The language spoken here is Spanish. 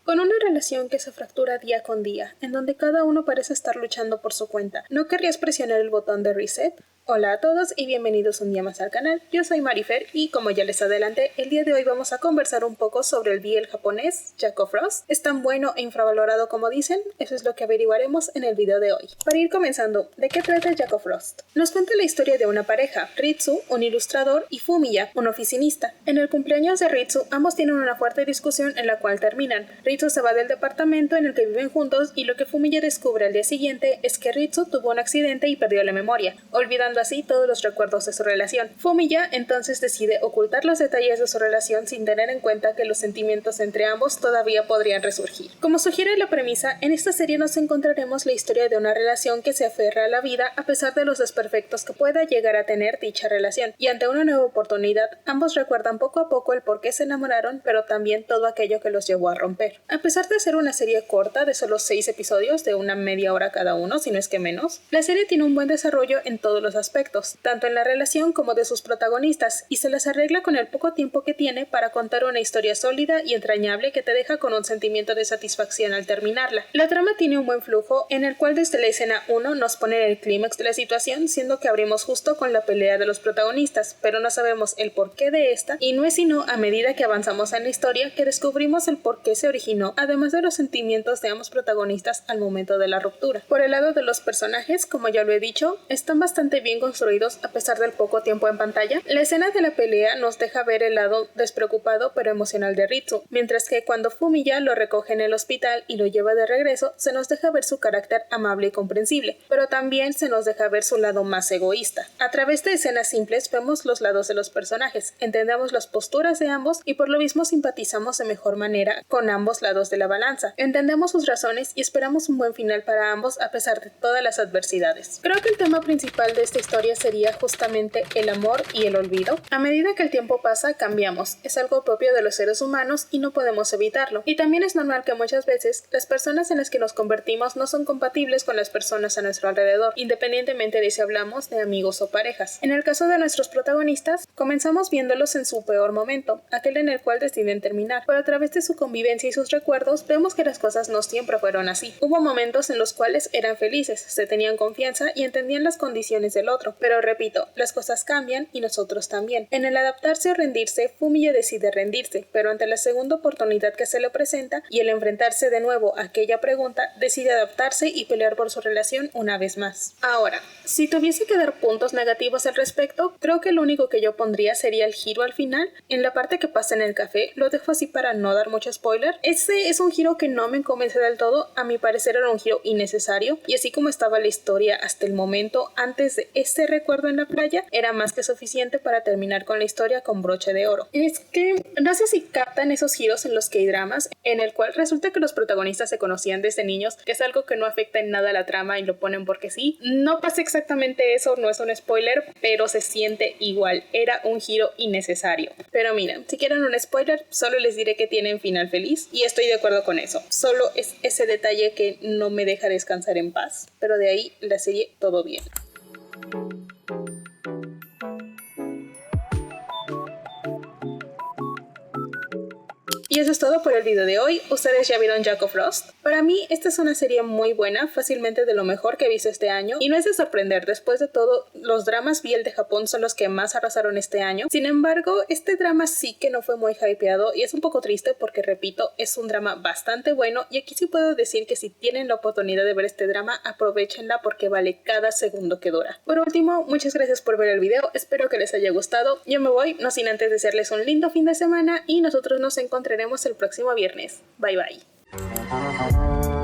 Con una relación que se fractura día con día, en donde cada uno parece estar luchando por su cuenta, ¿no querrías presionar el botón de reset? Hola a todos y bienvenidos un día más al canal, yo soy Marifer y como ya les adelanté, el día de hoy vamos a conversar un poco sobre el BL japonés Jack of Frost. ¿Es tan bueno e infravalorado como dicen? Eso es lo que averiguaremos en el video de hoy. Para ir comenzando, ¿de qué trata Jack of Frost? Nos cuenta la historia de una pareja, Ritsu, un ilustrador, y Fumiya, un oficinista. En el cumpleaños de Ritsu, ambos tienen una fuerte discusión en la cual terminan. Ritsu se va del departamento en el que viven juntos y lo que Fumiya descubre al día siguiente es que Ritsu tuvo un accidente y perdió la memoria, olvidando así todos los recuerdos de su relación. Fumiya entonces decide ocultar los detalles de su relación sin tener en cuenta que los sentimientos entre ambos todavía podrían resurgir. Como sugiere la premisa, en esta serie nos encontraremos la historia de una relación que se aferra a la vida a pesar de los desperfectos que pueda llegar a tener dicha relación, y ante una nueva oportunidad, ambos recuerdan poco a poco el por qué se enamoraron, pero también todo aquello que los llevó a romper. A pesar de ser una serie corta de solo 6 episodios de una media hora cada uno, si no es que menos, la serie tiene un buen desarrollo en todos los aspectos, tanto en la relación como de sus protagonistas, y se las arregla con el poco tiempo que tiene para contar una historia sólida y entrañable que te deja con un sentimiento de satisfacción al terminarla. La trama tiene un buen flujo en el cual desde la escena 1 nos pone el clímax de la situación, siendo que abrimos justo con la pelea de los protagonistas, pero no sabemos el porqué de esta, y no es sino a medida que avanzamos en la historia que descubrimos el por qué se originó, además de los sentimientos de ambos protagonistas al momento de la ruptura. Por el lado de los personajes, como ya lo he dicho, están bastante bien construidos a pesar del poco tiempo en pantalla. La escena de la pelea nos deja ver el lado despreocupado pero emocional de Ritsu, mientras que cuando Fumiya lo recoge en el hospital y lo lleva de regreso, se nos deja ver su carácter amable y comprensible, pero también se nos deja ver su lado más egoísta. A través de escenas simples vemos los lados de los personajes, entendemos las posturas de ambos y por lo mismo simpatizamos de mejor manera con ambos lados de la balanza. Entendemos sus razones y esperamos un buen final para ambos a pesar de todas las adversidades. Creo que el tema principal de esta historia sería justamente el amor y el olvido. A medida que el tiempo pasa, cambiamos. Es algo propio de los seres humanos y no podemos evitarlo. Y también es normal que muchas veces las personas en las que nos convertimos no son compatibles con las personas a nuestro alrededor, independientemente de si hablamos de amigos o parejas. En el caso de nuestros protagonistas, comenzamos viéndolos en su peor momento, aquel en el cual deciden terminar, pero a través de su convivencia y sus recuerdos vemos que las cosas no siempre fueron así. Hubo momentos en los cuales eran felices, se tenían confianza y entendían las condiciones del otro, pero repito, las cosas cambian y nosotros también. En el adaptarse o rendirse, Fumiya decide rendirse, pero ante la segunda oportunidad que se le presenta y el enfrentarse de nuevo a aquella pregunta, decide adaptarse y pelear por su relación una vez más. Ahora, si tuviese que dar puntos negativos al respecto, creo que lo único que yo pondría sería el giro al final. En la parte que pasa en el café, lo dejo así para no dar mucho spoiler. Ese es un giro que no me convence del todo, a mi parecer era un giro innecesario, y así como estaba la historia hasta el momento antes de este recuerdo en la playa, era más que suficiente para terminar con la historia con broche de oro. Es que no sé si captan esos giros en los K-dramas, en el cual resulta que los protagonistas se conocían desde niños, que es algo que no afecta en nada a la trama y lo ponen porque sí. No pasa exactamente eso, no es un spoiler, pero se siente igual, era un giro innecesario. Pero miren, si quieren un spoiler, solo les diré que tienen final feliz y estoy de acuerdo con eso. Solo es ese detalle que no me deja descansar en paz, pero de ahí la serie todo bien. Y eso es todo por el video de hoy. ¿Ustedes ya vieron Jack of Frost? Para mí, esta es una serie muy buena, fácilmente de lo mejor que he visto este año, y no es de sorprender, después de todo, los dramas BL de Japón son los que más arrasaron este año. Sin embargo, este drama sí que no fue muy hypeado, y es un poco triste porque, repito, es un drama bastante bueno, y aquí sí puedo decir que si tienen la oportunidad de ver este drama, aprovechenla porque vale cada segundo que dura. Por último, muchas gracias por ver el video, espero que les haya gustado. Yo me voy, no sin antes desearles un lindo fin de semana, y nosotros nos encontraremos el próximo viernes. Bye bye.